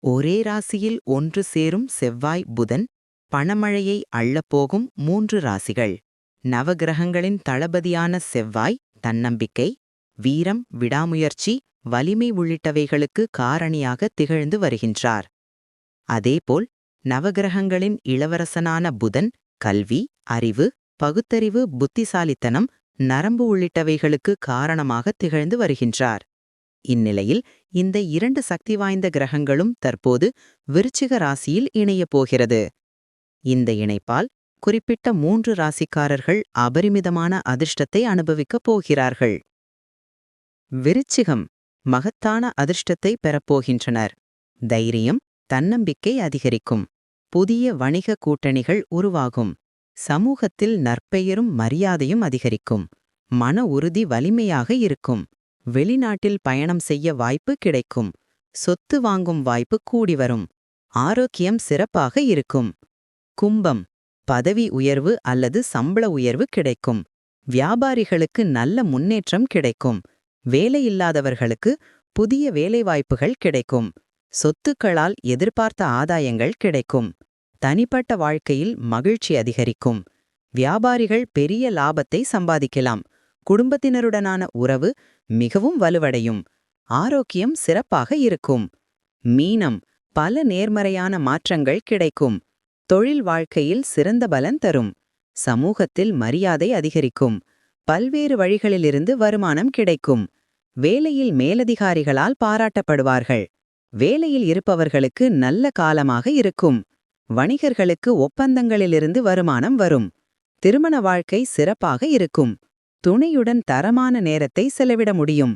ஒரே ராசியில் ஒன்று சேரும் செவ்வாய் புதன் பணமழையை அள்ளப்போகும் 3 ராசிகள். நவகிரகங்களின் தளபதியான செவ்வாய் தன்னம்பிக்கை, வீரம், விடாமுயற்சி, வலிமை உள்ளிட்டவைகளுக்கு காரணியாக திகழ்ந்து வருகின்றார். அதேபோல் நவகிரகங்களின் இளவரசனான புதன் கல்வி, அறிவு, பகுத்தறிவு, புத்திசாலித்தனம், நரம்பு உள்ளிட்டவைகளுக்கு காரணமாக திகழ்ந்து வருகின்றார். இந்நிலையில் இந்த 2 சக்தி வாய்ந்த கிரகங்களும் தற்போது விருச்சிக ராசியில் இணையப் போகிறது. இந்த இணைப்பால் குறிப்பிட்ட 3 ராசிக்காரர்கள் அபரிமிதமான அதிர்ஷ்டத்தை அனுபவிக்கப் போகிறார்கள். விருச்சிகம் மகத்தான அதிர்ஷ்டத்தை பெறப்போகின்றனர். தைரியம், தன்னம்பிக்கை அதிகரிக்கும். புதிய வணிக கூட்டணிகள் உருவாகும். சமூகத்தில் நற்பெயரும் மரியாதையும் அதிகரிக்கும். மன உறுதி வலிமையாக இருக்கும். வெளிநாட்டில் பயணம் செய்ய வாய்ப்பு கிடைக்கும். சொத்து வாங்கும் வாய்ப்பு கூடி வரும். ஆரோக்கியம் சிறப்பாக இருக்கும். கும்பம் பதவி உயர்வு அல்லது சம்பள உயர்வு கிடைக்கும். வியாபாரிகளுக்கு நல்ல முன்னேற்றம் கிடைக்கும். வேலையில்லாதவர்களுக்கு புதிய வேலைவாய்ப்புகள் கிடைக்கும். சொத்துக்களால் எதிர்பார்த்த ஆதாயங்கள் கிடைக்கும். தனிப்பட்ட வாழ்க்கையில் மகிழ்ச்சி அதிகரிக்கும். வியாபாரிகள் பெரிய லாபத்தை சம்பாதிக்கலாம். குடும்பத்தினருடனான உறவு மிகவும் வலுவடையும். ஆரோக்கியம் சிறப்பாக இருக்கும். மீனம் பல நேர்மறையான மாற்றங்கள் கிடைக்கும். தொழில் வாழ்க்கையில் சிறந்த பலன் தரும். சமூகத்தில் மரியாதை அதிகரிக்கும். பல்வேறு வழிகளிலிருந்து வருமானம் கிடைக்கும். வேலையில் மேலதிகாரிகளால் பாராட்டப்படுவார்கள். வேலையில் இருப்பவர்களுக்கு நல்ல காலமாக இருக்கும். வணிகர்களுக்கு ஒப்பந்தங்களிலிருந்து வருமானம் வரும். திருமண வாழ்க்கை சிறப்பாக இருக்கும். துணையுடன் தரமான நேரத்தை செலவிட முடியும்.